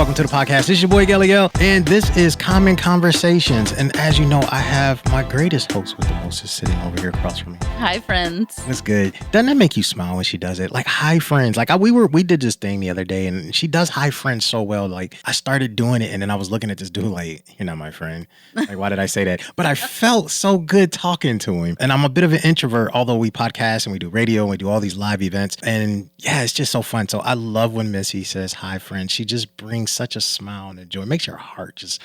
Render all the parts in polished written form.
welcome to the podcast. This is your boy, Miguel, and this is Common Conversations. And as you know, I have my greatest host with the most is sitting over here across from me. Hi, friends. What's good? Doesn't that make you smile when she does it? Like, hi, friends. Like, we did this thing the other day, and she does hi, friends so well. Like, I started doing it, and then I was looking at this dude like, you're not my friend. Like, why did I say that? But I felt so good talking to him. And I'm a bit of an introvert, although we podcast and we do radio and we do all these live events. And yeah, it's just so fun. So I love when Missy says, hi, friends. She just brings such a smile and a joy. It makes your heart just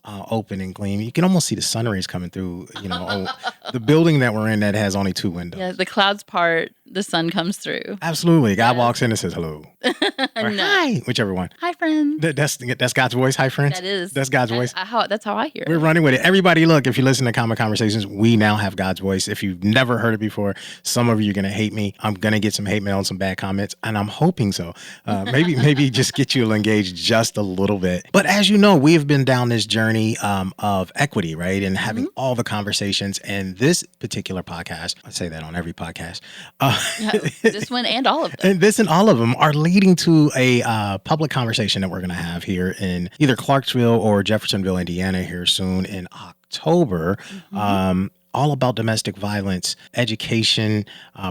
open and gleam. You can almost see the sun rays coming through, the building that we're in that has only 2 windows. Yeah, the clouds part, the sun comes through. Absolutely. God walks in and says hello. Or No. hi, whichever one. Hi, friend. That's God's voice. Hi, friends. That is. That's God's voice. That's how I hear We're it. running with it. Everybody, look, if you listen to Common Conversations, we now have God's voice. If you've never heard it before, some of you are going to hate me. I'm going to get some hate mail and some bad comments, and I'm hoping so. Maybe just get you engaged just a little bit. But as you know, we have been down this journey of equity, right? And having all the conversations. And this particular podcast, I say that on every podcast. This one and all of them. And this and all of them are leading to a public conversation that we're going to have here in either Clarksville or Jeffersonville, Indiana here soon in October. All about domestic violence, education,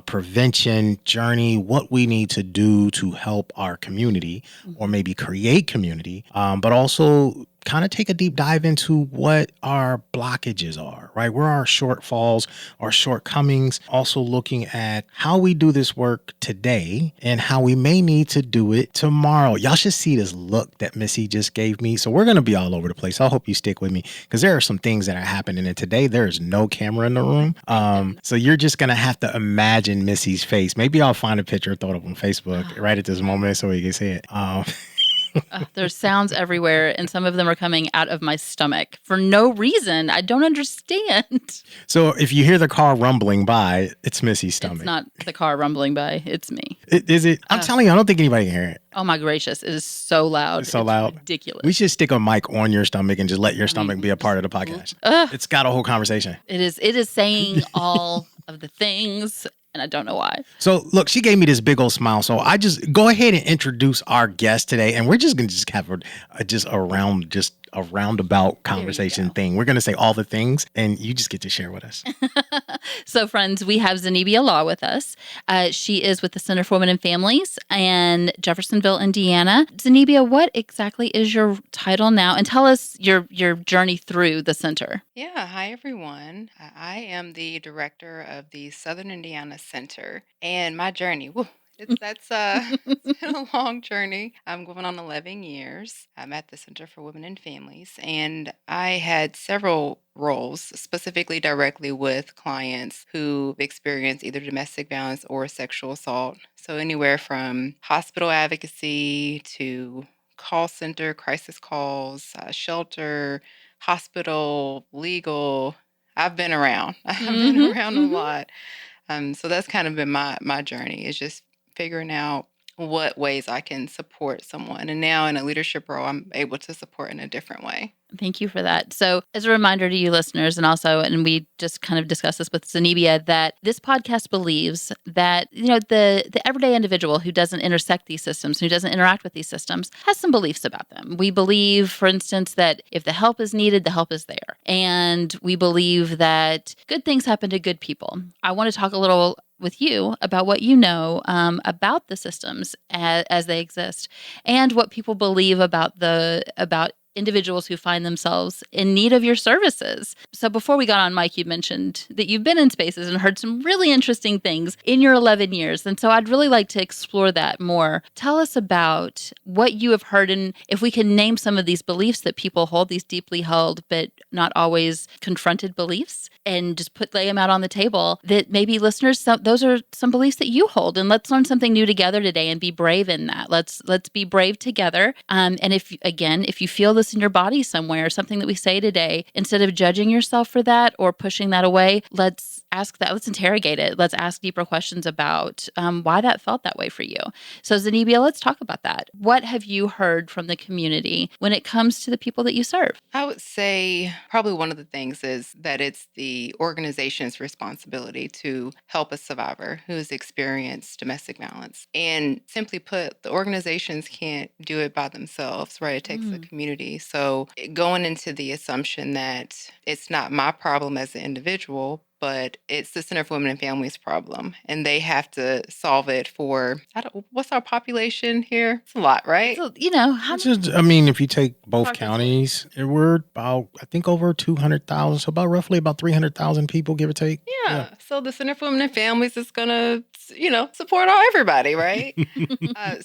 prevention, journey, what we need to do to help our community or maybe create community, but also kind of take a deep dive into what our blockages are, right? Where our shortfalls, our shortcomings, also looking at how we do this work today and how we may need to do it tomorrow. Y'all should see this look that Missy just gave me. So we're going to be all over the place. I hope you stick with me because there are some things that are happening. And today there is no camera in the room. So you're just going to have to imagine Missy's face. Maybe I'll find a picture, throw it up on Facebook right at this moment so we can see it. There's sounds everywhere, and some of them are coming out of my stomach for no reason. I don't understand. So if you hear the car rumbling by, it's Missy's stomach. It's not the car rumbling by. It's me. Is it? I'm telling you, I don't think anybody can hear it. Oh, my gracious. It is so loud. It's so loud. Ridiculous. We should stick a mic on your stomach and just let your stomach be a part of the podcast. It's got a whole conversation. It is saying all of the things, and I don't know why. So look, she gave me this big old smile. So I just go ahead and introduce our guest today. And we're just going to have a roundabout conversation thing. We're going to say all the things and you just get to share with us. So friends, we have Zenebia Law with us. She is with the Center for Women and Families in Jeffersonville, Indiana. Zenebia, what exactly is your title now? And tell us your journey through the center. Yeah, hi everyone. I am the director of the Southern Indiana Center, and my journey, it's been a long journey. I'm going on 11 years. I'm at the Center for Women and Families, and I had several roles, specifically directly with clients who've experienced either domestic violence or sexual assault. So anywhere from hospital advocacy to call center, crisis calls, shelter, hospital, legal. I've been around. I've been around a lot. So that's kind of been my journey, is just figuring out what ways I can support someone. And now in a leadership role, I'm able to support in a different way. Thank you for that. So as a reminder to you listeners, and we just kind of discussed this with Zenebia, that this podcast believes that, the everyday individual who doesn't intersect these systems, who doesn't interact with these systems, has some beliefs about them. We believe, for instance, that if the help is needed, the help is there. And we believe that good things happen to good people. I want to talk a little with you about what you know about the systems as they exist, and what people believe about individuals who find themselves in need of your services. So before we got on mic, you mentioned that you've been in spaces and heard some really interesting things in your 11 years. And so I'd really like to explore that more. Tell us about what you have heard, and if we can name some of these beliefs that people hold, these deeply held but not always confronted beliefs, and just lay them out on the table, that maybe listeners, those are some beliefs that you hold, and let's learn something new together today and be brave in that. Let's be brave together. And if you feel this in your body somewhere, something that we say today, instead of judging yourself for that or pushing that away, let's ask that. Let's interrogate it. Let's ask deeper questions about why that felt that way for you. So Zenebia, let's talk about that. What have you heard from the community when it comes to the people that you serve? I would say probably one of the things is that it's the organization's responsibility to help a survivor who's experienced domestic violence. And simply put, the organizations can't do it by themselves, right? It takes a community. So going into the assumption that it's not my problem as an individual, but it's the Center for Women and Families problem, and they have to solve it for, what's our population here? It's a lot, right? So, how I mean, if you take both Clark is counties, we're about, I think, over 200,000. So about roughly about 300,000 people, give or take. Yeah. So the Center for Women and Families is going to, support everybody, right? I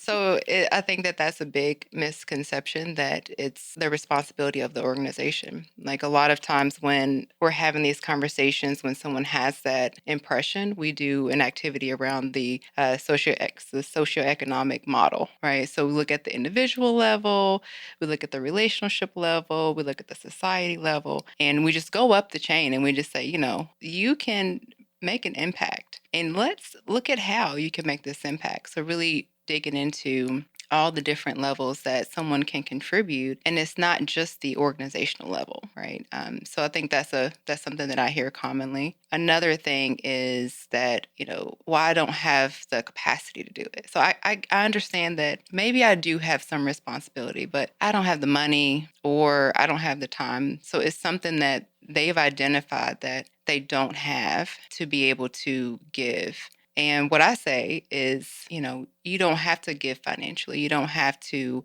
think that that's a big misconception, that it's the responsibility of the organization. Like a lot of times when we're having these conversations, when someone has that impression, we do an activity around the socioeconomic model, right? So we look at the individual level, we look at the relationship level, we look at the society level, and we just go up the chain and we just say, you can make an impact. And let's look at how you can make this impact. So really digging into all the different levels that someone can contribute, and it's not just the organizational level, right? So I think that's something that I hear commonly. Another thing is that I don't have the capacity to do it. So I understand that maybe I do have some responsibility, but I don't have the money or I don't have the time. So it's something that they've identified that they don't have to be able to give. And what I say is, you don't have to give financially. You don't have to,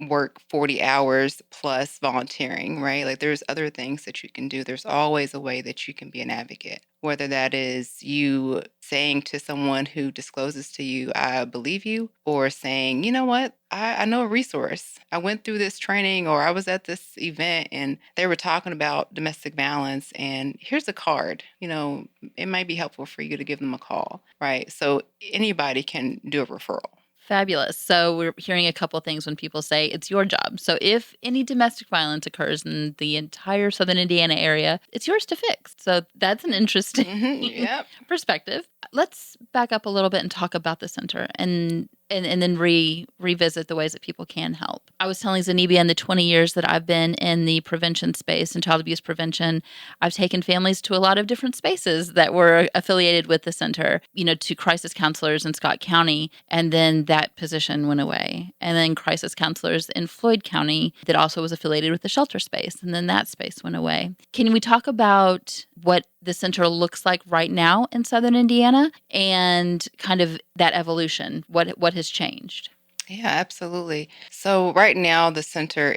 work 40 hours plus volunteering, right? Like there's other things that you can do. There's always a way that you can be an advocate, whether that is you saying to someone who discloses to you, I believe you, or saying, you know what, I know a resource. I went through this training, or I was at this event and they were talking about domestic violence, and here's a card. It might be helpful for you to give them a call, right? So anybody can do a referral. Fabulous. So we're hearing a couple things when people say it's your job. So if any domestic violence occurs in the entire Southern Indiana area, it's yours to fix. So that's an interesting Yep. perspective. Let's back up a little bit and talk about the center and then revisit the ways that people can help. I was telling Zenebia, in the 20 years that I've been in the prevention space and child abuse prevention, I've taken families to a lot of different spaces that were affiliated with the center, to crisis counselors in Scott County. And then that position went away. And then crisis counselors in Floyd County that also was affiliated with the shelter space. And then that space went away. Can we talk about what the center looks like right now in Southern Indiana and kind of that evolution? What has changed? Yeah, absolutely. So right now the center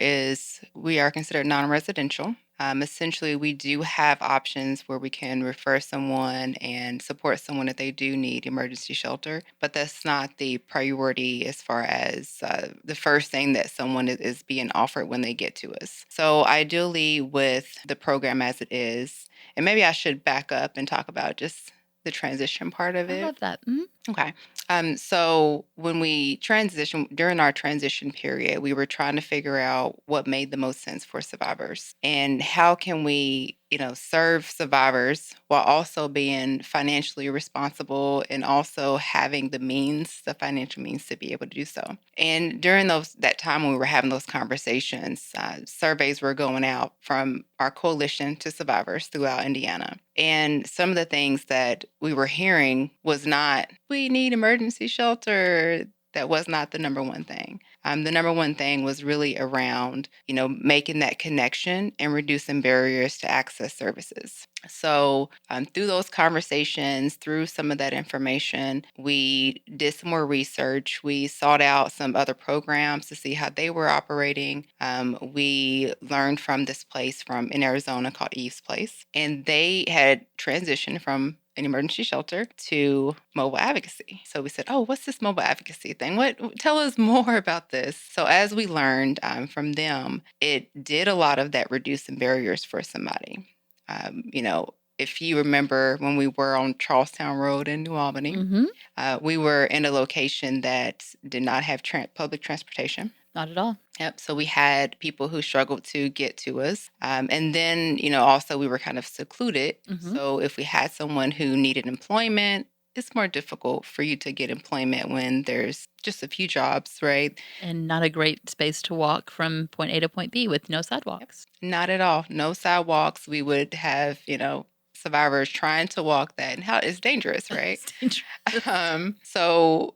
we are considered non-residential. Essentially, we do have options where we can refer someone and support someone if they do need emergency shelter, but that's not the priority as far as the first thing that someone is being offered when they get to us. So ideally with the program as it is, and maybe I should back up and talk about just the transition part of it. I love that. Mm-hmm. Okay. So when during our transition period, we were trying to figure out what made the most sense for survivors and how can we, serve survivors while also being financially responsible and also having the financial means to be able to do so. And during that time when we were having those conversations, surveys were going out from our coalition to survivors throughout Indiana. And some of the things that we were hearing was not, we need emergency shelter. That was not the number one thing. The number one thing was really around, making that connection and reducing barriers to access services. So through those conversations, through some of that information, we did some more research. We sought out some other programs to see how they were operating. We learned from this place in Arizona called Eve's Place, and they had transitioned from an emergency shelter to mobile advocacy. So we said, oh, what's this mobile advocacy thing? Tell us more about this. So as we learned from them, it did a lot of that reducing barriers for somebody. If you remember when we were on Charlestown Road in New Albany, Mm-hmm. We were in a location that did not have public transportation. Not at all. Yep. So we had people who struggled to get to us. And then, also we were kind of secluded. Mhm. So if we had someone who needed employment, it's more difficult for you to get employment when there's just a few jobs, right? And not a great space to walk from point A to point B with no sidewalks. Not at all. No sidewalks. We would have, survivors trying to walk that, and how it's dangerous, right? It's dangerous. So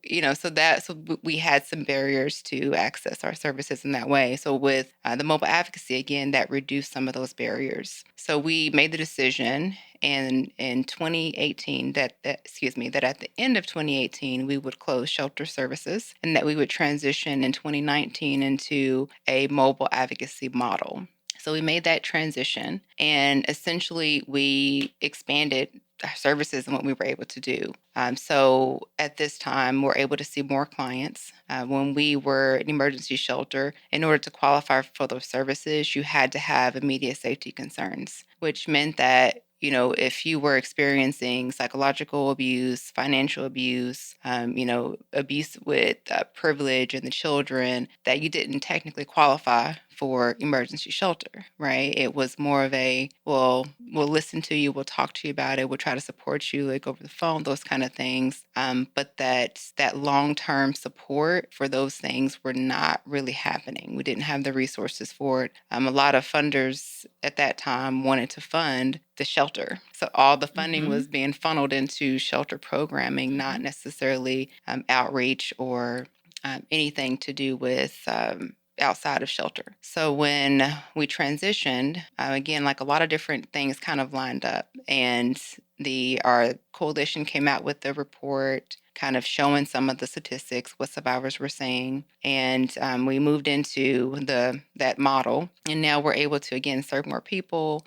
we had some barriers to access our services in that way. So with the mobile advocacy, again, that reduced some of those barriers. So we made the decision in 2018 that at the end of 2018 we would close shelter services, and that we would transition in 2019 into a mobile advocacy model. So we made that transition, and essentially we expanded our services and what we were able to do. So at this time, we're able to see more clients. When we were an emergency shelter, in order to qualify for those services, you had to have immediate safety concerns, which meant that if you were experiencing psychological abuse, financial abuse, abuse with privilege and the children, that you didn't technically qualify for emergency shelter, right? It was more of a, well, we'll listen to you, we'll talk to you about it, we'll try to support you like over the phone, those kind of things. But that long-term support for those things were not really happening. We didn't have the resources for it. A lot of funders at that time wanted to fund the shelter. So all the funding was being funneled into shelter programming, not necessarily outreach or anything to do with outside of shelter. So when we transitioned, again, like a lot of different things kind of lined up, and our coalition came out with the report kind of showing some of the statistics, what survivors were saying. And we moved into that model, and now we're able to, again, serve more people.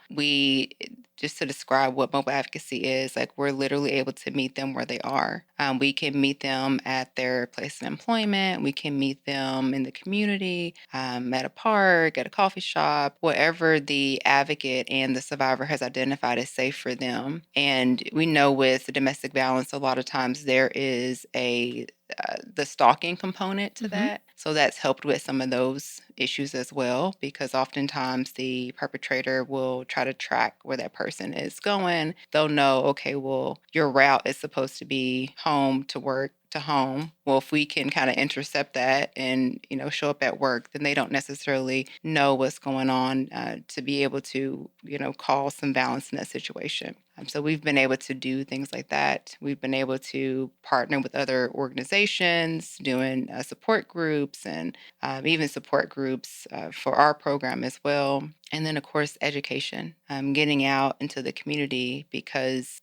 Just to describe what mobile advocacy is, like we're literally able to meet them where they are. We can meet them at their place of employment. We can meet them in the community, at a park, at a coffee shop, wherever the advocate and the survivor has identified as safe for them. And we know with domestic violence, a lot of times there is the stalking component to that. So that's helped with some of those issues as well, because oftentimes the perpetrator will try to track where that person is going. They'll know, okay, well, your route is supposed to be home to work to home. Well, if we can kind of intercept that and, show up at work, then they don't necessarily know what's going on to be able to, cause some balance in that situation. So we've been able to do things like that. We've been able to partner with other organizations, doing support groups and even support groups for our program as well. And then, of course, education, getting out into the community, because,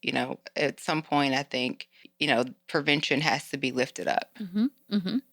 at some point, I think, prevention has to be lifted up.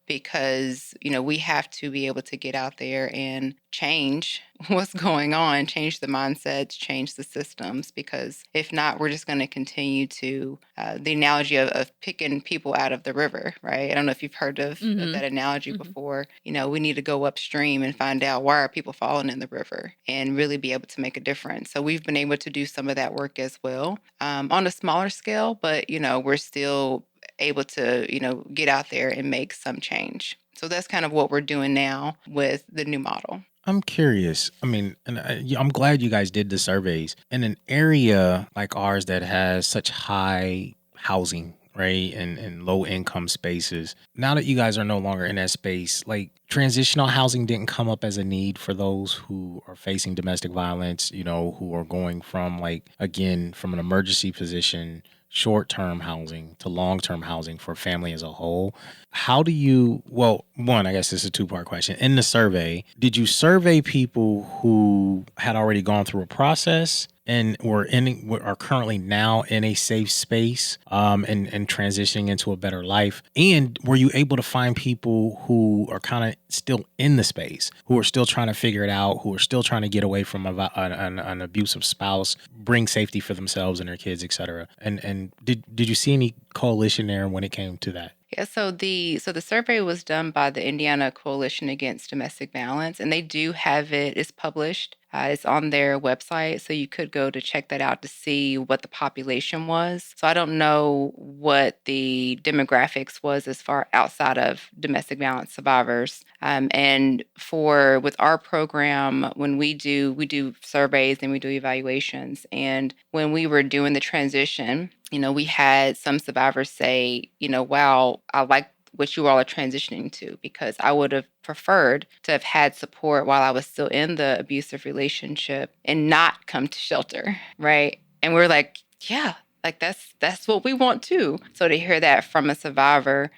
Because, we have to be able to get out there and change what's going on, change the mindsets, change the systems, because if not, we're just going to continue to, the analogy of picking people out of the river, right? I don't know if you've heard of that analogy before. We need to go upstream and find out why are people falling in the river and really be able to make a difference. So we've been able to do some of that work as well, on a smaller scale, but, we're still able to, get out there and make some change. So that's kind of what we're doing now with the new model. I'm curious. I mean, and I'm glad you guys did the surveys in an area like ours that has such high housing, right? And low income spaces. Now that you guys are no longer in that space, like transitional housing didn't come up as a need for those who are facing domestic violence, who are going from from an emergency position, short-term housing to long-term housing for family as a whole. How do you, one, I guess this is a two-part question. In the survey, did you survey people who had already gone through a process and are currently now in a safe space, and transitioning into a better life? And were you able to find people who are kind of still in the space, who are still trying to figure it out, who are still trying to get away from an abusive spouse, bring safety for themselves and their kids, et cetera? And did you see any coalition there when it came to that? Yeah, so the survey was done by the Indiana Coalition Against Domestic Violence, and they do have it. It's published. It's on their website, so you could go to check that out to see what the population was. So I don't know what the demographics was as far outside of domestic violence survivors. And for with our program, when we do surveys and we do evaluations, and when we were doing the transition, we had some survivors say, wow, I like what you all are transitioning to because I would have preferred to have had support while I was still in the abusive relationship and not come to shelter, right? And we're like, yeah, like that's what we want too. So to hear that from a survivor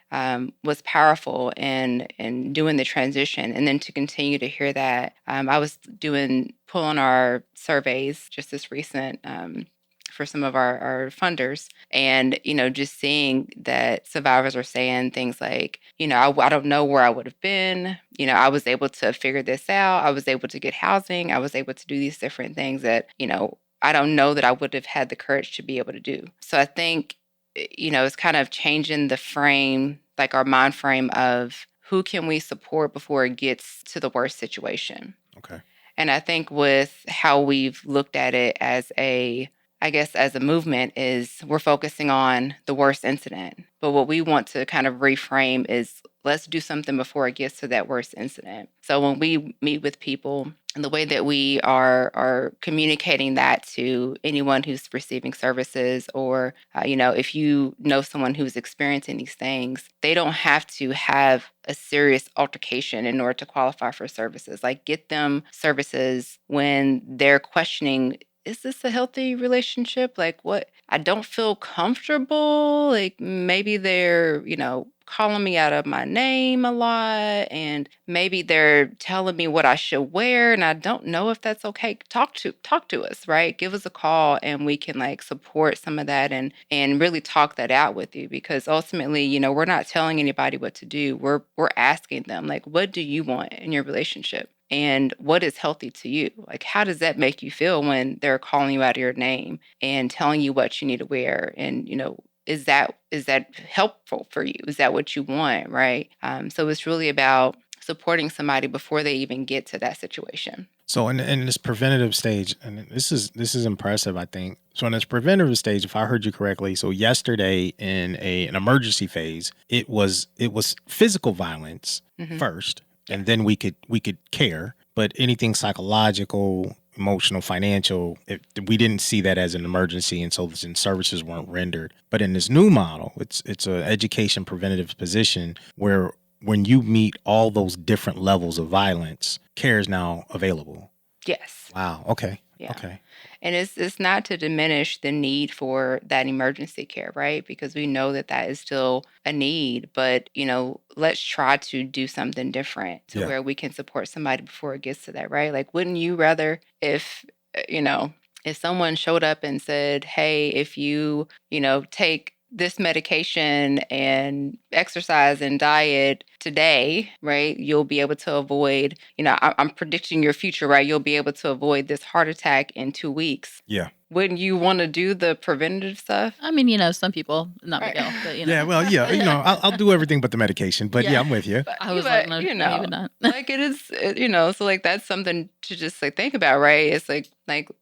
was powerful in doing the transition, and then to continue to hear that, I was pulling our surveys just this recent. For some of our funders, and just seeing that survivors are saying things like, I don't know where I would have been. I was able to figure this out. I was able to get housing. I was able to do these different things that I don't know that I would have had the courage to be able to do. So I think it's kind of changing the frame, like our mind frame of who can we support before it gets to the worst situation. Okay. And I think with how we've looked at it as a movement, is we're focusing on the worst incident. But what we want to kind of reframe is, let's do something before it gets to that worst incident. So when we meet with people, and the way that we are communicating that to anyone who's receiving services, or if you know someone who's experiencing these things, they don't have to have a serious altercation in order to qualify for services. Like, get them services when they're questioning, is this a healthy relationship? Like, what? I don't feel comfortable. Like, maybe they're, calling me out of my name a lot, and maybe they're telling me what I should wear, and I don't know if that's okay. Talk to us, right? Give us a call, and we can like support some of that, and really talk that out with you, because ultimately, we're not telling anybody what to do. We're asking them, like, what do you want in your relationship? And what is healthy to you? Like, how does that make you feel when they're calling you out of your name and telling you what you need to wear? And, is that helpful for you? Is that what you want? Right. So it's really about supporting somebody before they even get to that situation. So in this preventative stage, and this is impressive, I think. So in this preventative stage, if I heard you correctly, so yesterday in an emergency phase, it was physical violence first, and then we could care. But anything psychological, emotional, financial, we didn't see that as an emergency, and so services weren't rendered. But in this new model, it's an education preventative position where when you meet all those different levels of violence, care is now available. Yes. Wow. Okay. Yeah. Okay. And it's not to diminish the need for that emergency care, right? Because we know that is still a need, but let's try to do something different to where we can support somebody before it gets to that, right? Like, wouldn't you rather if someone showed up and said, "Hey, if you take this medication and exercise and diet today, right, you'll be able to avoid, I'm predicting your future, right? You'll be able to avoid this heart attack in 2 weeks." Yeah. Wouldn't you want to do the preventative stuff? I mean, some people, not Right. Miguel, but Yeah. Well, I'll do everything but the medication. But yeah, I'm with you. I was like, no, maybe not. Like, it is, so like that's something to just like think about, right? It's like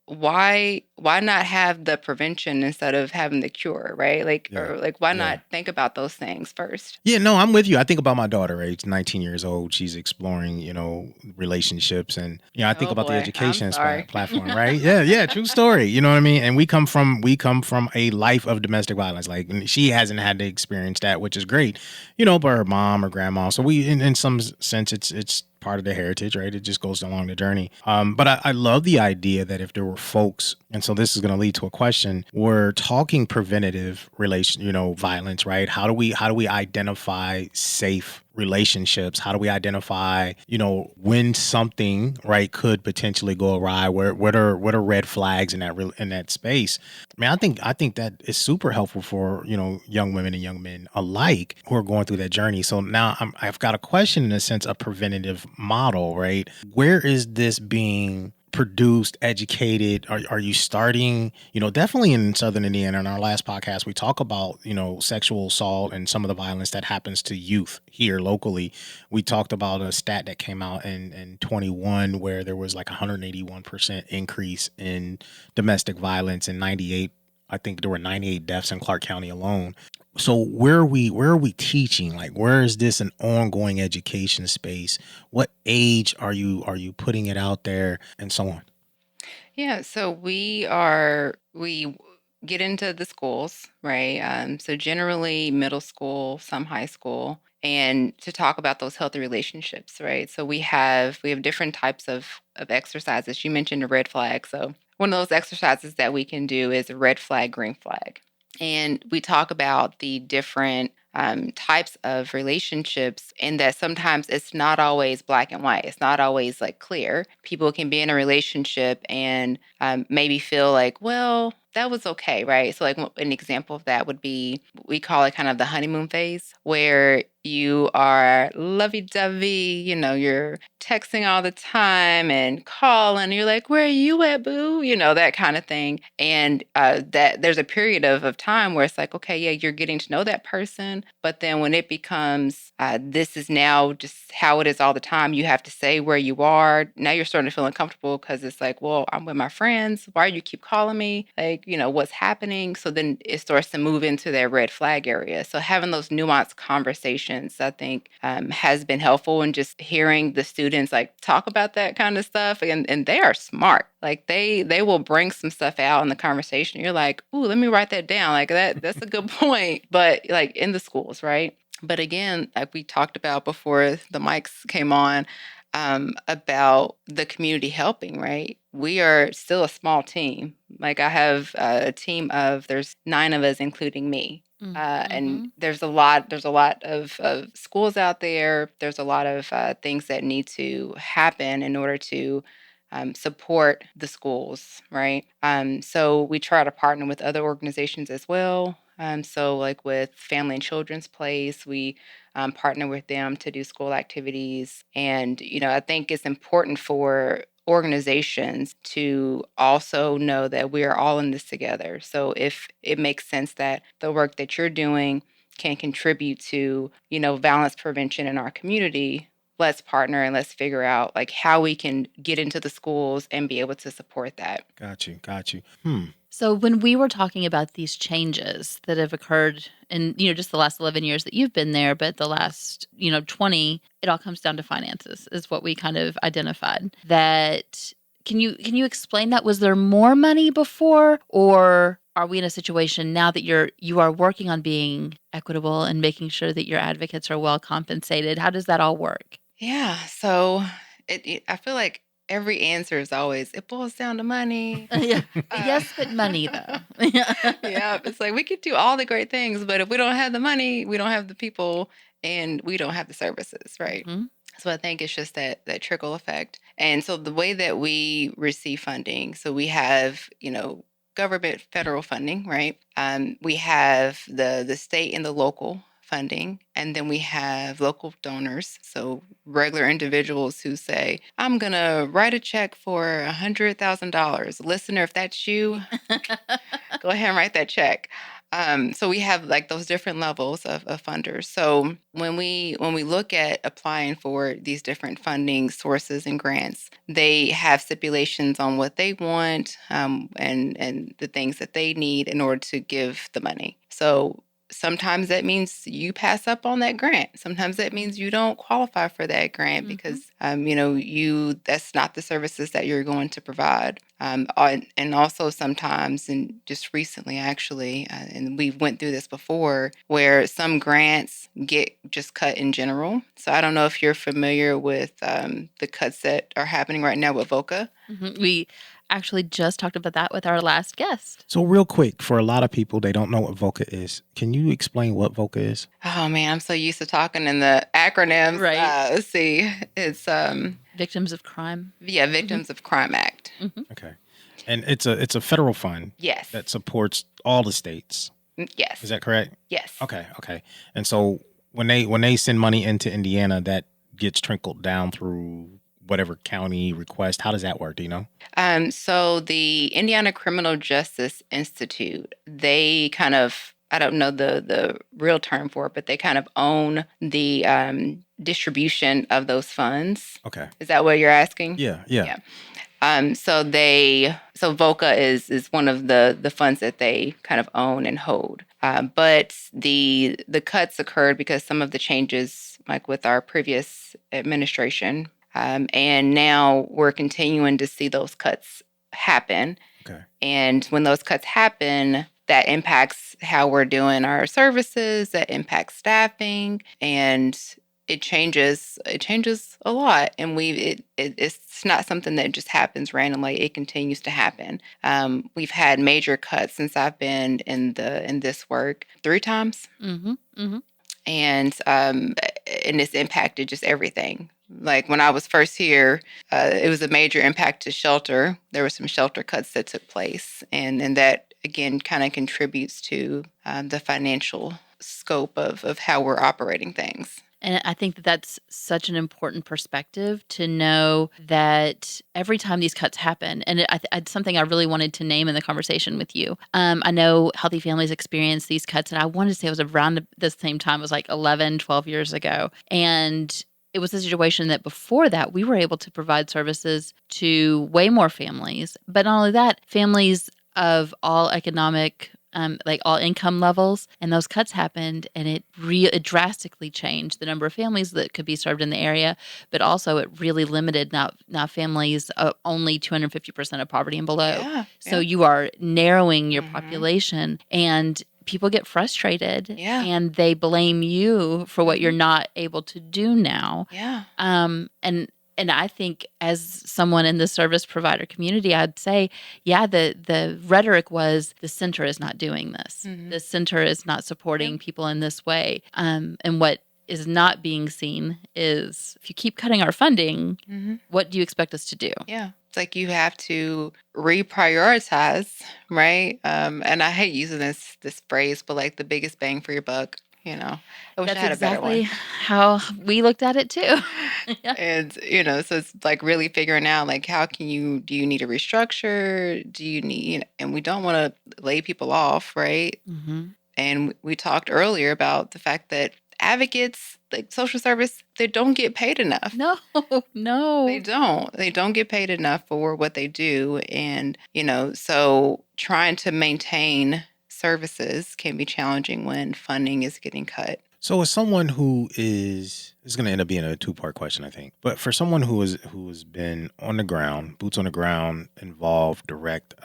why not have the prevention instead of having the cure, right? Like, or like, why not think about those things first? Yeah, no, I'm with you. I think about my daughter, age 19 years old. She's exploring, relationships, and I think about the education platform, right? Yeah, true story. You know what I mean? And we come from a life of domestic violence. Like, she hasn't had to experience that, which is great, but her mom or grandma. So we, in some sense, it's part of the heritage, right? It just goes along the journey. But I love the idea that if there were folks, and so this is going to lead to a question, we're talking preventative violence, right? How do we identify safe relationships? How do we identify, when something, right, could potentially go awry? What are red flags in that space? I mean, I think that is super helpful for, young women and young men alike who are going through that journey. So now I've got a question in a sense of preventative model, right? Where is this being produced, educated? Are you starting, definitely in Southern Indiana? In our last podcast, we talk about, sexual assault and some of the violence that happens to youth here locally. We talked about a stat that came out in 21 where there was like 181% increase in domestic violence, and 98, I think there were 98 deaths in Clark County alone. So where are we teaching? Like, where is this an ongoing education space? What age are you putting it out there, and so on? Yeah, so we get into the schools, right? So generally middle school, some high school, and to talk about those healthy relationships, right? So we have different types of exercises. You mentioned a red flag. So one of those exercises that we can do is a red flag, green flag. And we talk about the different types of relationships, and that sometimes it's not always black and white. It's not always like clear. People can be in a relationship and maybe feel like, well, that was okay, right? So, like an example of that would be, we call it kind of the honeymoon phase, where you are lovey dovey, you're texting all the time and calling. You're like, where are you at, boo? That kind of thing. And that there's a period of time where it's like, okay, yeah, you're getting to know that person. But then when it becomes, this is now just how it is all the time, you have to say where you are. Now you're starting to feel uncomfortable because it's like, well, I'm with my friends. Why do you keep calling me? Like, what's happening? So then it starts to move into that red flag area. So having those nuanced conversations, I think, has been helpful, and just hearing the students like talk about that kind of stuff. And they are smart. Like they will bring some stuff out in the conversation. You're like, ooh, let me write that down. Like that's a good point. But like in the schools, right? But again, like we talked about before the mics came on, about the community helping, right? We are still a small team. Like I have a team there's 9 of us, including me. And Mm-hmm. there's a lot of schools out there. There's a lot of things that need to happen in order to support the schools, right? So we try to partner with other organizations as well. So like with Family and Children's Place, we partner with them to do school activities. And, I think it's important for organizations to also know that we are all in this together. So if it makes sense that the work that you're doing can contribute to, violence prevention in our community, let's partner and let's figure out like how we can get into the schools and be able to support that. Got you. So when we were talking about these changes that have occurred in, just the last 11 years that you've been there, but the last, 20, it all comes down to finances is what we kind of identified. That can you explain that? Was there more money before, or are we in a situation now that you are working on being equitable and making sure that your advocates are well compensated? How does that all work? Yeah. So I feel like every answer is always, it boils down to money. Yeah. Uh, Yes, but money though. yeah, it's like we could do all the great things, but if we don't have the money, we don't have the people, and we don't have the services, right? hmm So I think it's just that trickle effect. And so the way that we receive funding, so we have, government federal funding, right? We have the state and the local funding, and then we have local donors. So regular individuals who say, I'm gonna write a check for $100,000. Listener, if that's you, go ahead and write that check. So we have like those different levels of funders. So when we look at applying for these different funding sources and grants, they have stipulations on what they want, and the things that they need in order to give the money. So sometimes that means you pass up on that grant. Sometimes that means you don't qualify for that grant because you that's not the services that you're going to provide. And also sometimes, and just recently actually, and we went through this before, where some grants get just cut in general. So I don't know if you're familiar with the cuts that are happening right now with VOCA. We actually just talked about that with our last guest. So real quick, for a lot of people, they don't know what VOCA is. Can you explain what VOCA is? Oh man, I'm so used to talking in the acronyms. Right. Let's see, it's Victims of crime. Victims of Crime Act. Okay. And it's a federal fund Yes. that supports all the states. Yes. Is that correct? Yes. Okay. And so when they send money into Indiana, that gets trickled down through whatever county request? How does that work? Do you know? So the Indiana Criminal Justice Institute, they kind of, I don't know the real term for it, but they kind of own the distribution of those funds. Okay. Is that what you're asking? Yeah. Yeah. Yeah. So VOCA is one of the funds that they kind of own and hold. But the cuts occurred because some of the changes, like with our previous administration, and now we're continuing to see those cuts happen. Okay. And when those cuts happen, that impacts how we're doing our services, that impacts staffing, and it changes a lot. And it's not something that just happens randomly. It continues to happen. We've had major cuts since I've been in this work 3 times. Mm-hmm. Mm-hmm. And it's impacted just everything. Like when I was first here, it was a major impact to shelter. There were some shelter cuts that took place, and that again kind of contributes to the financial scope of how we're operating things. And I think that that's such an important perspective to know that every time these cuts happen, and it's something I really wanted to name in the conversation with you. I know Healthy Families experience these cuts, and I wanted to say it was around the same time. It was like 11, 12 years ago. And it was a situation that before that, we were able to provide services to way more families. But not only that, families of all economic like all income levels, and those cuts happened, and it drastically changed the number of families that could be served in the area, but also it really limited now families only 250% of poverty and below. Yeah, so you are narrowing your Mhm. population, and people get frustrated, Yeah. and they blame you for what you're not able to do now. Yeah. And I think as someone in the service provider community, I'd say, yeah, the rhetoric was the center is not doing this. Mhm. The center is not supporting Yep. people in this way. And what is not being seen is if you keep cutting our funding, Mhm. what do you expect us to do? Yeah. It's like you have to reprioritize, right? And I hate using this phrase, but like the biggest bang for your buck, you know. I wish I That's had a better exactly one. how we looked at it too. Yeah. And so it's like really figuring out like how can do you need a restructure? Do you need, and we don't want to lay people off, right? Mm-hmm. And we talked earlier about the fact that advocates, like social service, they don't get paid enough. No, no. They don't. They don't get paid enough for what they do. And, so trying to maintain services can be challenging when funding is getting cut. So, as someone who is going to end up being a 2-part question, I think. But for someone who has been on the ground, boots on the ground, involved, direct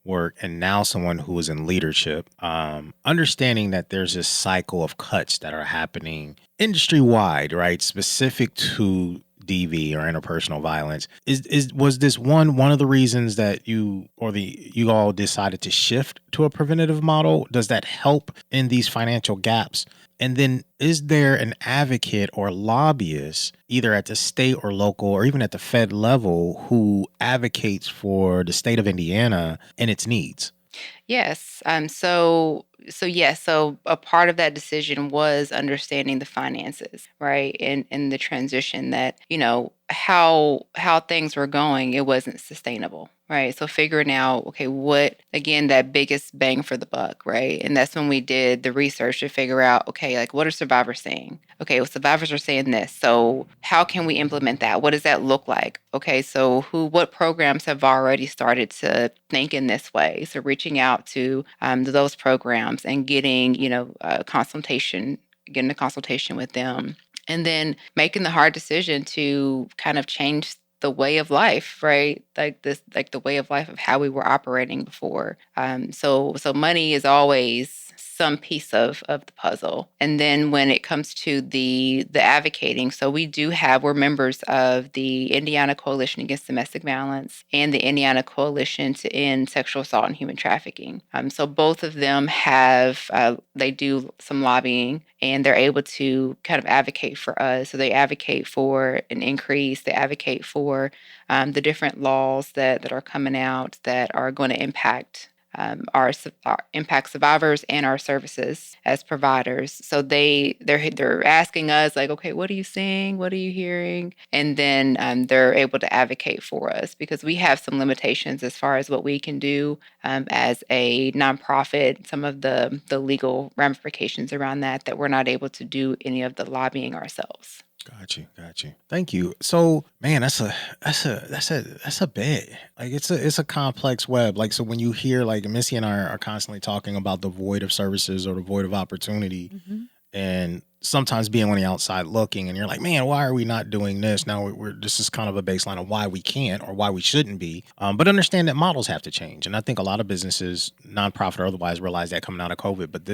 work, and now someone who is in leadership, understanding that there's this cycle of cuts that are happening industry wide, right, specific to DV or interpersonal violence, was this one of the reasons that you all decided to shift to a preventative model? Does that help in these financial gaps? And then is there an advocate or lobbyist, either at the state or local or even at the Fed level, who advocates for the state of Indiana and its needs? Yes. Yes. So a part of that decision was understanding the finances, right? And the transition that, how things were going, it wasn't sustainable, right? So figuring out, okay, what, again, that biggest bang for the buck, right? And that's when we did the research to figure out, okay, like what are survivors saying? Okay, well, survivors are saying this. So how can we implement that? What does that look like? Okay, so what programs have already started to think in this way? So reaching out to those programs and getting, getting a consultation with them, and then making the hard decision to kind of change the way of life, right? Like the way of life of how we were operating before. So money is always some piece of the puzzle. And then when it comes to the advocating, so we're members of the Indiana Coalition Against Domestic Violence and the Indiana Coalition to End Sexual Assault and Human Trafficking. So both of them they do some lobbying, and they're able to kind of advocate for us. So they advocate for an increase. They advocate for the different laws that are coming out that are going to impact our impact survivors and our services as providers. So they're asking us like, okay, what are you seeing? What are you hearing? And then they're able to advocate for us because we have some limitations as far as what we can do as a nonprofit. Some of the legal ramifications around that we're not able to do any of the lobbying ourselves. Got you. Thank you. So, man, that's a bit. Like it's a complex web. Like, so when you hear like Missy and I are constantly talking about the void of services or the void of opportunity, and sometimes being on the outside looking, and you're like, man, why are we not doing this? Now this is kind of a baseline of why we can't or why we shouldn't be. But understand that models have to change. And I think a lot of businesses, nonprofit or otherwise, realize that coming out of COVID. But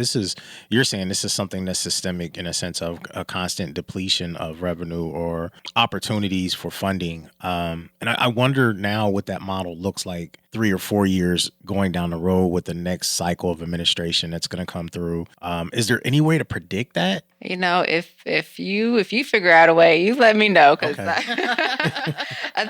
you're saying this is something that's systemic in a sense of a constant depletion of revenue or opportunities for funding. And I wonder now what that model looks like 3 or 4 years going down the road with the next cycle of administration that's going to come through. Is there any way to predict that? You know, if you figure out a way, you let me know because Okay. I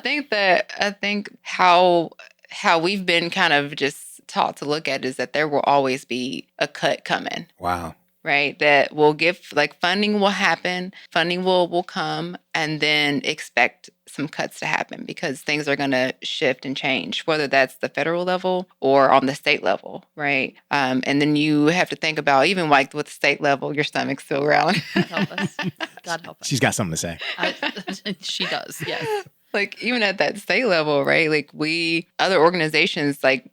think how we've been kind of just taught to look at is that there will always be a cut coming. Wow. Right, that will give like funding will happen, funding will come, and then expect some cuts to happen because things are going to shift and change, whether that's the federal level or on the state level, right? And then you have to think about even like with the state level, your stomach's still growling. God help us. God help us. She's got something to say. She does, yes. Like even at that state level, right? Like other organizations, like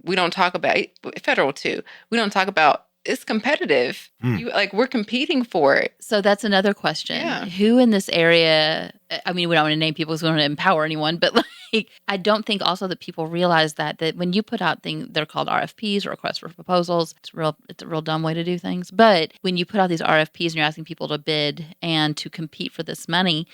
we don't talk about federal too. We don't talk about. It's competitive. We're competing for it. So that's another question. Yeah. Who in this area, I mean, we don't want to name people because we don't want to empower anyone, but like, I don't think also that people realize that when you put out things, they're called RFPs, or requests for proposals. It's a real dumb way to do things. But when you put out these RFPs and you're asking people to bid and to compete for this money,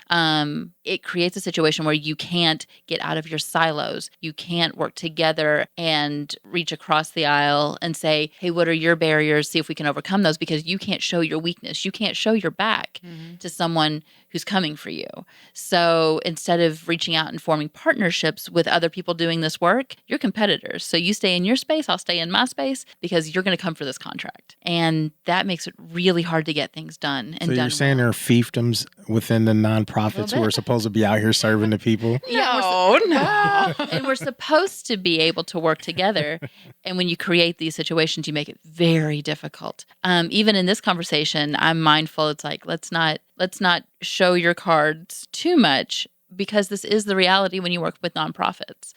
it creates a situation where you can't get out of your silos. You can't work together and reach across the aisle and say, hey, what are your barriers? See if we can overcome those, because you can't show your weakness. You can't show your back to someone who's coming for you. So instead of reaching out and forming partnerships with other people doing this work, you're competitors. So you stay in your space, I'll stay in my space, because you're going to come for this contract. And that makes it really hard to get things done. And so you're saying there are fiefdoms within the nonprofits who are supposed to be out here serving the people? No. And we're supposed to be able to work together. And when you create these situations, you make it very difficult. Even in this conversation, I'm mindful. It's like, let's not show your cards too much, because this is the reality when you work with nonprofits.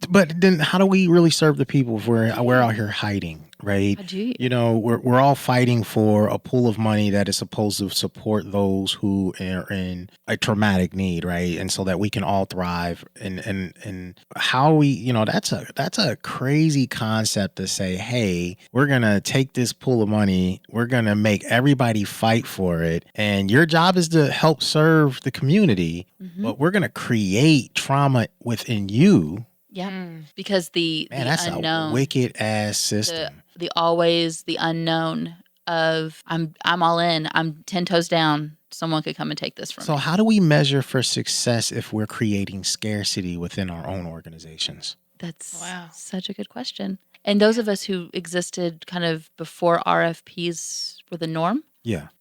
But then how do we really serve the people if we're out here hiding, right? How do you? You know, we're all fighting for a pool of money that is supposed to support those who are in a traumatic need, right? And so that we can all thrive. And how we, you know, that's a crazy concept to say, hey, we're going to take this pool of money, we're going to make everybody fight for it, and your job is to help serve the community, but we're going to create trauma within you. Yeah, because the that's unknown, a wicked ass system. The unknown of I'm all in. I'm 10 toes down. Someone could come and take this from me. So how do we measure for success if we're creating scarcity within our own organizations? That's such a good question. And those of us who existed kind of before RFPs were the norm,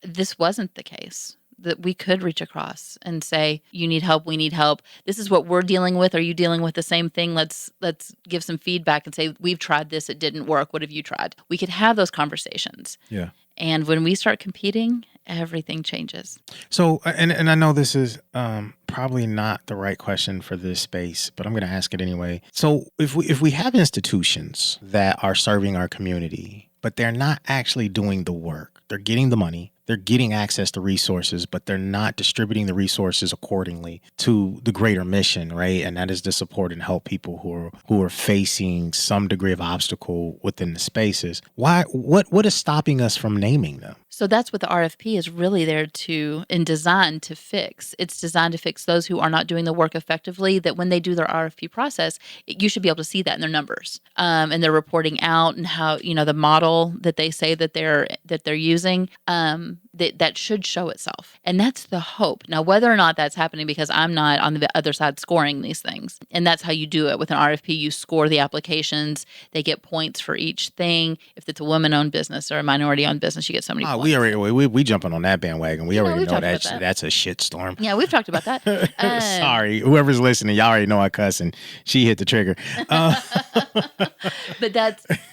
this wasn't the case. That we could reach across and say, you need help, we need help. This is what we're dealing with. Are you dealing with the same thing? Let's give some feedback and say, we've tried this, it didn't work. What have you tried? We could have those conversations. Yeah. And when we start competing, everything changes. So, and I know this is probably not the right question for this space, but I'm going to ask it anyway. So if we have institutions that are serving our community, but they're not actually doing the work, they're getting the money, they're getting access to resources, but they're not distributing the resources accordingly to the greater mission, right? And that is to support and help people who are facing some degree of obstacle within the spaces. What is stopping us from naming them? So that's what the RFP is really there to and designed to fix. It's designed to fix those who are not doing the work effectively, that when they do their RFP process, you should be able to see that in their numbers, and they're reporting out, and how, the model that they say that they're using, that should show itself. And that's the hope. Now, whether or not that's happening, because I'm not on the other side scoring these things, and that's how you do it with an RFP. You score the applications. They get points for each thing. If it's a woman-owned business or a minority-owned business, you get so many points. We jumping on that bandwagon. We already know that that's a shitstorm. Yeah, we've talked about that. Sorry, whoever's listening, y'all already know I cuss, and she hit the trigger. But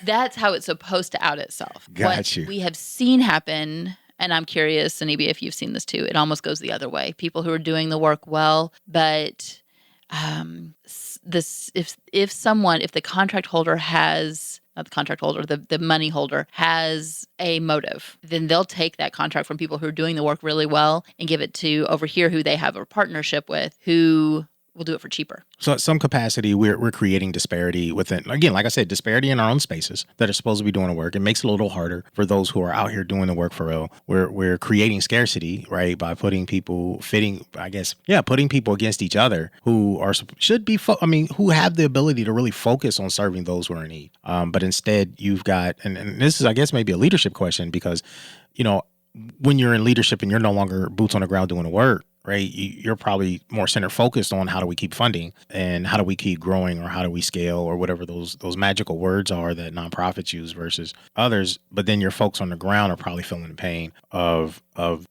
that's how it's supposed to out itself. Got you. We have seen happen. And I'm curious, Zenebia, if you've seen this too. It almost goes the other way. People who are doing the work well, but if the contract holder has, not the contract holder, the money holder has a motive, then they'll take that contract from people who are doing the work really well and give it to over here who they have a partnership with, who will do it for cheaper. So at some capacity, we're creating disparity within, again, like I said, disparity in our own spaces that are supposed to be doing the work. It makes it a little harder for those who are out here doing the work for real. We're creating scarcity, right, by putting people putting people against each other who who have the ability to really focus on serving those who are in need. But instead, you've got, and this is, I guess, maybe a leadership question, because, when you're in leadership and you're no longer boots on the ground doing the work, right, you're probably more center focused on how do we keep funding and how do we keep growing, or how do we scale, or whatever those magical words are that nonprofits use versus others. But then your folks on the ground are probably feeling the pain of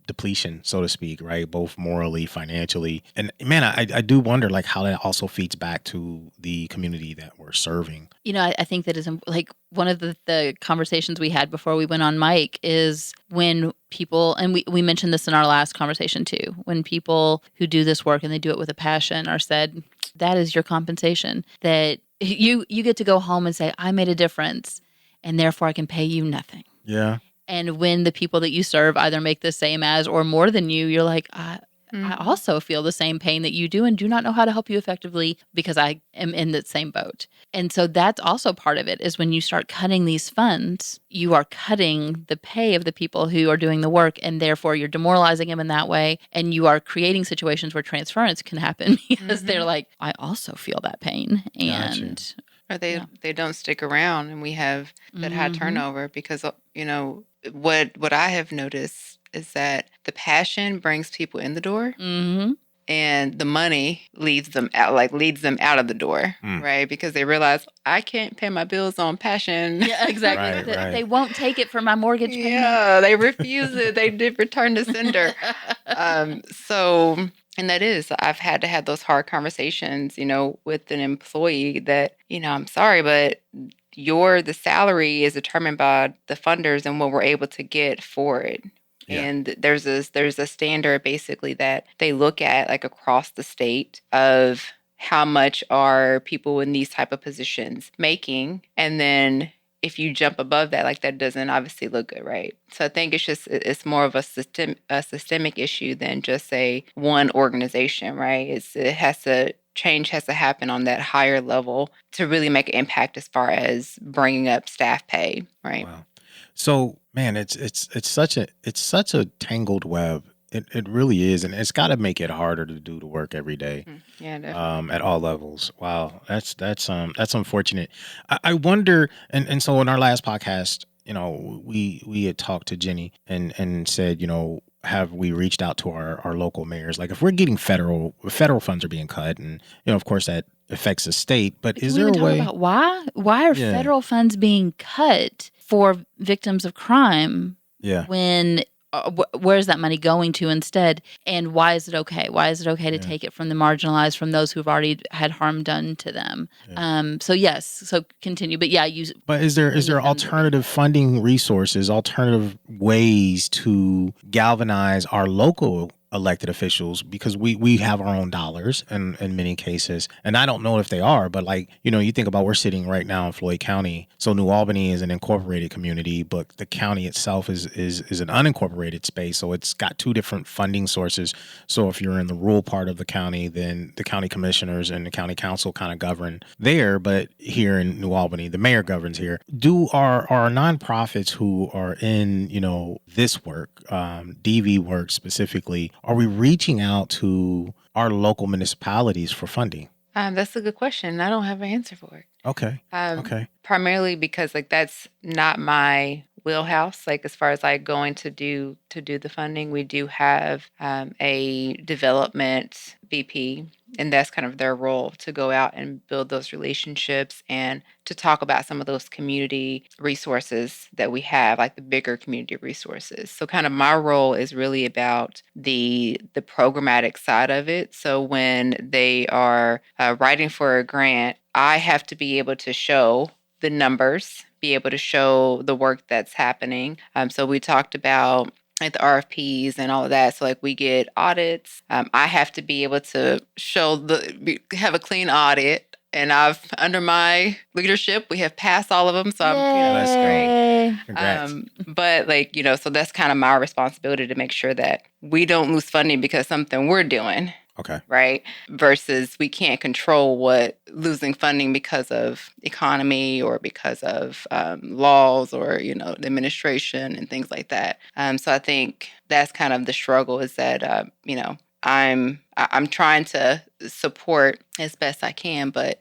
depletion, so to speak, right? Both morally, financially. And man, I do wonder like how that also feeds back to the community that we're serving. I think that is like one of the conversations we had before we went on mic is when people, and we mentioned this in our last conversation too, when people who do this work and they do it with a passion are said, that is your compensation, that you get to go home and say, I made a difference and therefore I can pay you nothing. Yeah. And when the people that you serve either make the same as or more than you, you're like, I also feel the same pain that you do and do not know how to help you effectively because I am in the same boat. And so that's also part of it, is when you start cutting these funds, you are cutting the pay of the people who are doing the work, and therefore you're demoralizing them in that way. And you are creating situations where transference can happen because they're like, I also feel that pain. And or they don't stick around, and we have that high turnover because, what I have noticed is that the passion brings people in the door, and the money leads them out of the door, right? Because they realize I can't pay my bills on passion. Yeah, exactly. Right. They won't take it for my mortgage payment. Yeah, they refuse it. They did return to sender. And that is, I've had to have those hard conversations, with an employee that, I'm sorry, but the salary is determined by the funders and what we're able to get for it. Yeah. And there's a standard basically that they look at like across the state of how much are people in these type of positions making. And then if you jump above that, like that doesn't obviously look good, right? So I think it's more of a systemic issue than just one organization, right? Change has to happen on that higher level to really make an impact as far as bringing up staff pay, right? Wow. So, man, it's such a tangled web. It really is, and it's got to make it harder to do the work every day. Yeah, definitely. At all levels. Wow, that's unfortunate. I wonder, and so in our last podcast, we had talked to Jenny and said, have we reached out to our local mayors? Like, if we're getting federal funds are being cut, and of course that affects the state, but is there a way? About why are federal funds being cut for victims of crime? Yeah. When where's that money going to instead? And why is it okay? Why is it okay to take it from the marginalized, from those who've already had harm done to them? Yeah. So continue. But But is there alternative funding resources, alternative ways to galvanize our local elected officials, because we have our own dollars in many cases. And I don't know if they are, but like, you think about, we're sitting right now in Floyd County. So New Albany is an incorporated community, but the county itself is an unincorporated space. So it's got two different funding sources. So if you're in the rural part of the county, then the county commissioners and the county council kind of govern there. But here in New Albany, the mayor governs here. Do our nonprofits who are in, this work, DV work specifically, are we reaching out to our local municipalities for funding? That's a good question. I don't have an answer for it. Okay. Okay. Primarily because like that's not my wheelhouse. Like as far as like going to do the funding, we do have a development VP, and that's kind of their role to go out and build those relationships and to talk about some of those community resources that we have, like the bigger community resources. So kind of my role is really about the programmatic side of it. So when they are writing for a grant, I have to be able to show the numbers, be able to show the work that's happening. So we talked about like the RFPs and all of that. So like we get audits. I have to be able to have a clean audit. And under my leadership, we have passed all of them. So That's great. Congrats. But like, so that's kind of my responsibility to make sure that we don't lose funding because something we're doing. Okay. Right. Versus we can't control losing funding because of economy or because of laws or, the administration and things like that. So I think that's kind of the struggle is that, I'm trying to support as best I can, but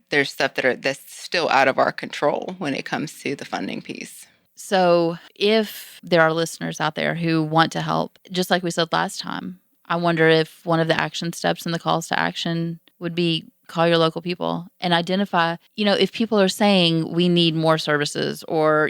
there's stuff that's still out of our control when it comes to the funding piece. So if there are listeners out there who want to help, just like we said last time, I wonder if one of the action steps in the calls to action would be call your local people and identify, if people are saying we need more services or,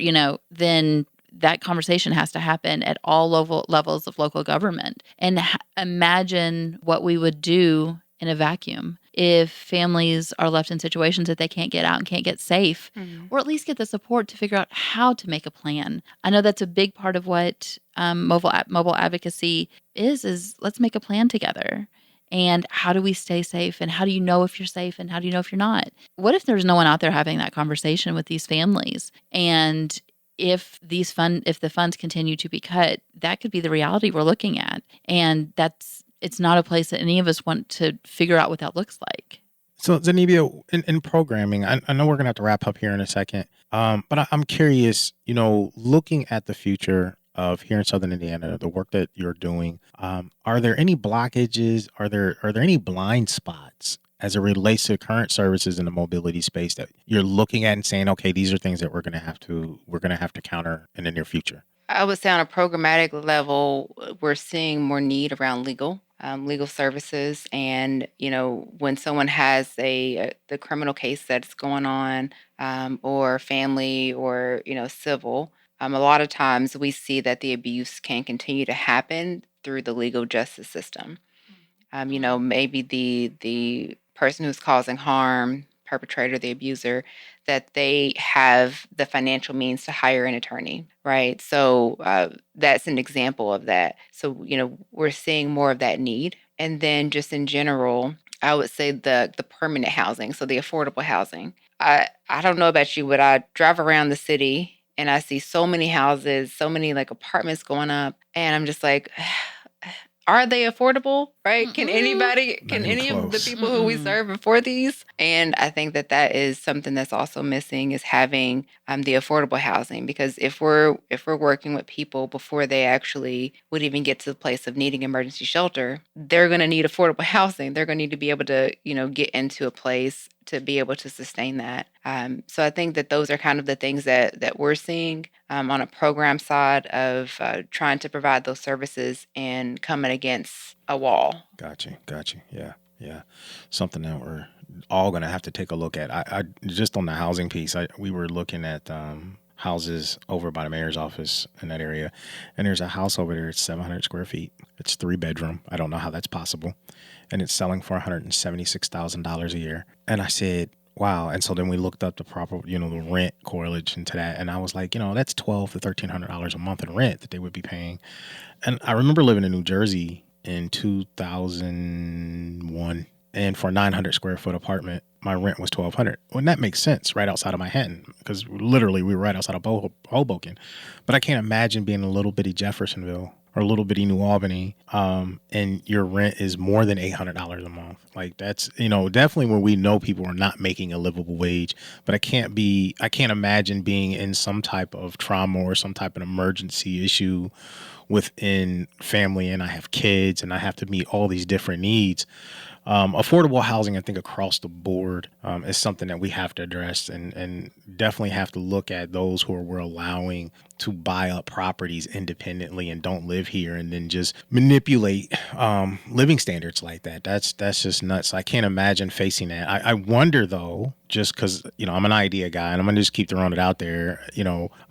then that conversation has to happen at all levels of local government. And imagine what we would do in a vacuum if families are left in situations that they can't get out and can't get safe, or at least get the support to figure out how to make a plan. I know that's a big part of what mobile advocacy is let's make a plan together. And how do we stay safe? And how do you know if you're safe? And how do you know if you're not? What if there's no one out there having that conversation with these families? And if the funds continue to be cut, that could be the reality we're looking at. And it's not a place that any of us want to figure out what that looks like. So Zenebia, in programming, I know we're going to have to wrap up here in a second, but I'm curious, looking at the future of here in Southern Indiana, the work that you're doing, are there any blockages? Are there any blind spots as it relates to current services in the mobility space that you're looking at and saying, okay, these are things that we're going to have to counter in the near future? I would say on a programmatic level, we're seeing more need around legal services. And, when someone has the criminal case that's going on, or family or, civil, a lot of times we see that the abuse can continue to happen through the legal justice system. Maybe the person who's causing harm, perpetrator, the abuser, that they have the financial means to hire an attorney, right? So that's an example of that. So, we're seeing more of that need. And then just in general, I would say the permanent housing, so the affordable housing. I don't know about you, but I drive around the city and I see so many houses, so many like apartments going up, and I'm just like, are they affordable, right? Can any of the people who we serve afford these? And I think that is something that's also missing is having the affordable housing, because if we're working with people before they actually would even get to the place of needing emergency shelter, they're going to need affordable housing. They're going to need to be able to, get into a place to be able to sustain that. So I think that those are kind of the things that we're seeing on a program side of trying to provide those services and coming against a wall. Gotcha. Yeah. Something that we're all going to have to take a look at. I just on the housing piece, we were looking at houses over by the mayor's office in that area, and there's a house over there. It's 700 square feet. It's 3-bedroom. I don't know how that's possible. And it's selling for $176,000 a year. And I said, wow. And so then we looked up the proper, the rent correlation to that. And I was like, that's $1,200 to $1,300 a month in rent that they would be paying. And I remember living in New Jersey, in 2001. And for a 900 square foot apartment, my rent was $1,200. Well, and that makes sense right outside of Manhattan because literally we were right outside of Hoboken. But I can't imagine being in a little bitty Jeffersonville or a little bitty New Albany, and your rent is more than $800 a month. Like that's, definitely where we know people are not making a livable wage. But I can't imagine being in some type of trauma or some type of emergency issue within family, and I have kids and I have to meet all these different needs. Affordable housing, I think, across the board is something that we have to address and definitely have to look at those who we're allowing to buy up properties independently and don't live here and then just manipulate living standards like that. That's just nuts. I can't imagine facing that. I wonder, though, just because, I'm an idea guy and I'm going to just keep throwing it out there.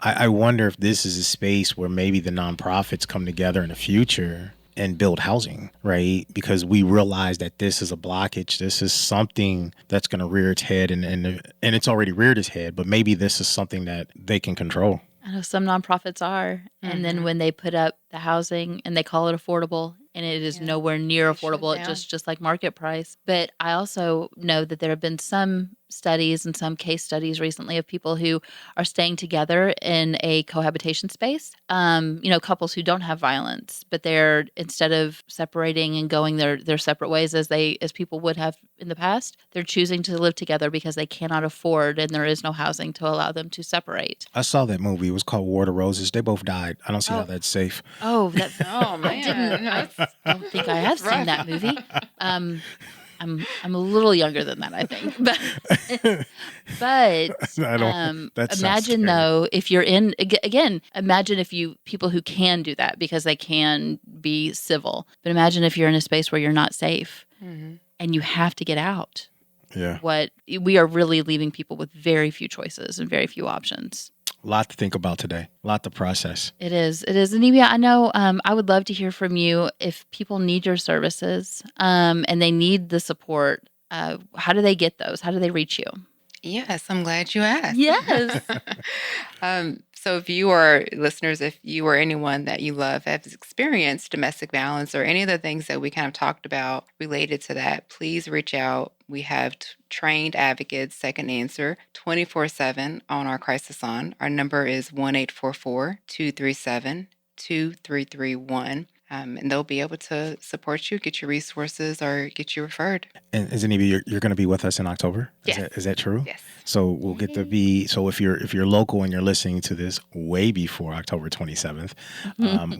I wonder if this is a space where maybe the nonprofits come together in the future and build housing, right? Because we realize that this is a blockage. This is something that's going to rear its head, and it's already reared its head, but maybe this is something that they can control. I know some nonprofits are. And then when they put up the housing and they call it affordable, and it is nowhere near affordable, it's just like market price. But I also know that there have been some studies and some case studies recently of people who are staying together in a cohabitation space. Couples who don't have violence, but they're, instead of separating and going their separate ways as people would have in the past, they're choosing to live together because they cannot afford and there is no housing to allow them to separate. I saw that movie. It was called War of the Roses. They both died. I don't see how that's safe. Oh, that's Oh man, I don't think I have seen that movie. I'm a little younger than that, I think. But I don't. That imagine though, if you're in again, imagine if people who can do that because they can be civil. But imagine if you're in a space where you're not safe and you have to get out. Yeah. We are really leaving people with very few choices and very few options. A lot to think about today. A lot to process. It is. Zenebia, I know I would love to hear from you if people need your services and they need the support. How do they get those? How do they reach you? Yes, I'm glad you asked. Yes. So if you are listeners, if you or anyone that you love has experienced domestic violence or any of the things that we kind of talked about related to that, please reach out. We have trained advocates that can answer 24/7 on our crisis line. Our number is 1-844-237-2331. And they'll be able to support you, get your resources, or get you referred. And Zenebia, you're going to be with us in October? Yes. Is that true? Yes. So we'll get to be. So if you're local and you're listening to this way before October 27th,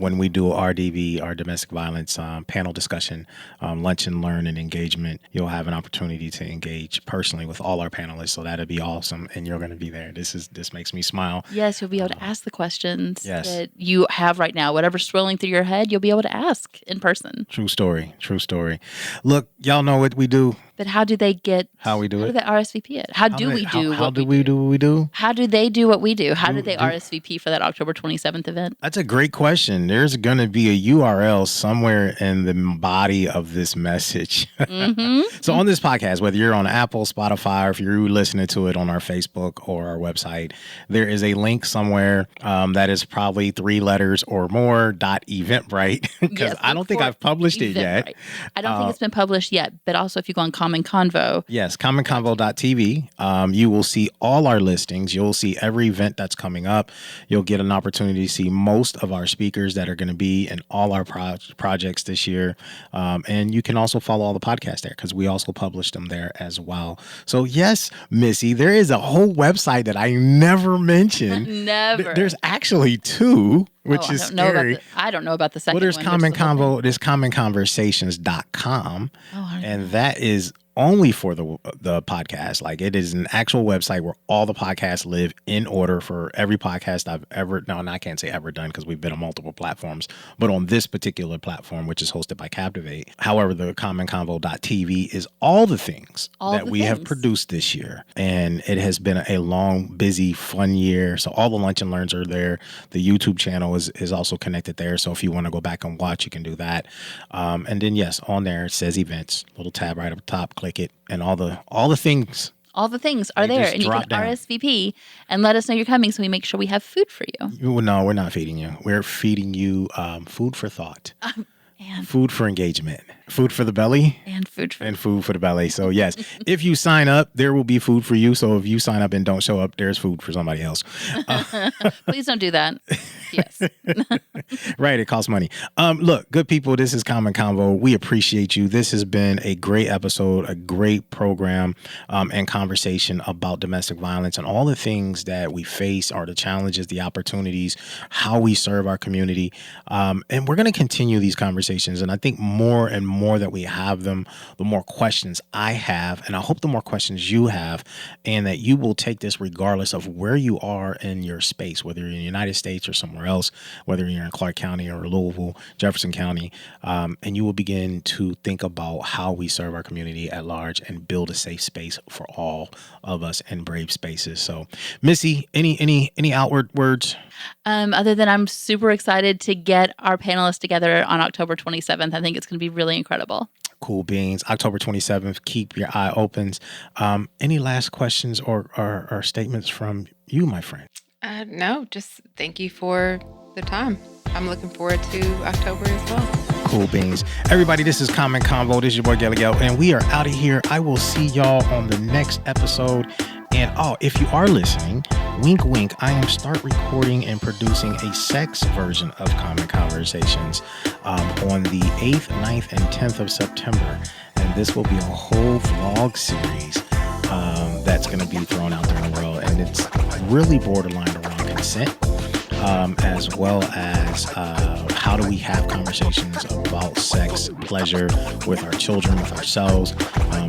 when we do RDV, our domestic violence panel discussion, lunch and learn and engagement, you'll have an opportunity to engage personally with all our panelists. So that'd be awesome, and you're going to be there. This makes me smile. Yes, you'll be able to ask the questions Yes. that you have right now. Whatever's swirling through your head, you'll be able to ask in person. True story. True story. Look, y'all know what we do. But how do they get? How we do How it? do they RSVP it? How do we do How what do we we do? do what we do? How do they do what we do? How do they RSVP for that October 27th event? That's a great question. There's going to be a URL somewhere in the body of this message. So on this podcast, whether you're on Apple, Spotify, or if you're listening to it on our Facebook or our website, there is a link somewhere that is probably 3 letters or more .eventbrite, because Yes, I don't think I've published it yet. Eventbrite. I don't think it's been published yet, but also if you go on Common Convo. Yes, commonconvo.tv. You will see all our listings. You'll see every event that's coming up. You'll get an opportunity to see most of our speakers that are going to be in all our projects this year. And you can also follow all the podcasts there because we also publish them there as well. So yes, Missy, there is a whole website that I never mentioned. Never. There's actually 2. Which is scary. I don't know about the second well, there's one. Common Convo. There's commonconversations.com. And that is only for the podcast. Like, it is an actual website where all the podcasts live in order for every podcast I've ever, no, I can't say ever done because we've been on multiple platforms, but on this particular platform, which is hosted by Captivate. However, the commonconvo.tv is all the things that we have produced this year. And it has been a long, busy, fun year. So all the lunch and learns are there. The YouTube channel is also connected there. So if you want to go back and watch, you can do that. And then, yes, on there it says events, little tab right up top, click it, and all the things. All the things are there, and you can RSVP and let us know you're coming so we make sure we have food for you. No, we're not feeding you. We're feeding you food for thought. And food for engagement, food for the belly, and food for and food for the belly. So yes, if you sign up, there will be food for you. So if you sign up and don't show up, there's food for somebody else. Please don't do that. Yes. Right, it costs money. Look, good people, this is Common Convo. We appreciate you. This has been a great episode, a great program, and conversation about domestic violence and all the things that we face, are the challenges, the opportunities, how we serve our community. And we're going to continue these conversations. And I think more and more that we have them, the more questions I have, and I hope the more questions you have, and that you will take this regardless of where you are in your space, whether you're in the United States or somewhere else, whether you're in Clark County or Louisville, Jefferson County, and you will begin to think about how we serve our community at large and build a safe space for all of us and brave spaces. So, Missy, any outward words? Other than I'm super excited to get our panelists together on October 27th. I think it's going to be really incredible. Cool beans. October 27th. Keep your eye opens. Any last questions or statements from you, my friend? No, just thank you for the time. I'm looking forward to October as well. Cool beans. Everybody, this is Common Convo. This is your boy, Miguel, and we are out of here. I will see y'all on the next episode. And if you are listening, wink, wink, I am start recording and producing a sex version of Common Conversations on the 8th, 9th, and 10th of September. And this will be a whole vlog series that's going to be thrown out there in the world. And it's really borderline around consent, as well as how do we have conversations about sex, pleasure with our children, with ourselves.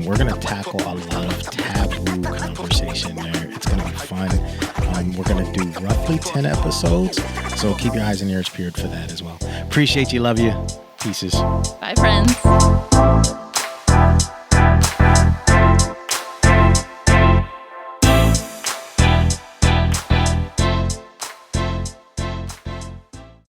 We're going to tackle a lot of taboo conversation there. It's going to be fun. We're going to do roughly 10 episodes. So keep your eyes and ears peeled for that as well. Appreciate you. Love you. Pieces. Bye, friends.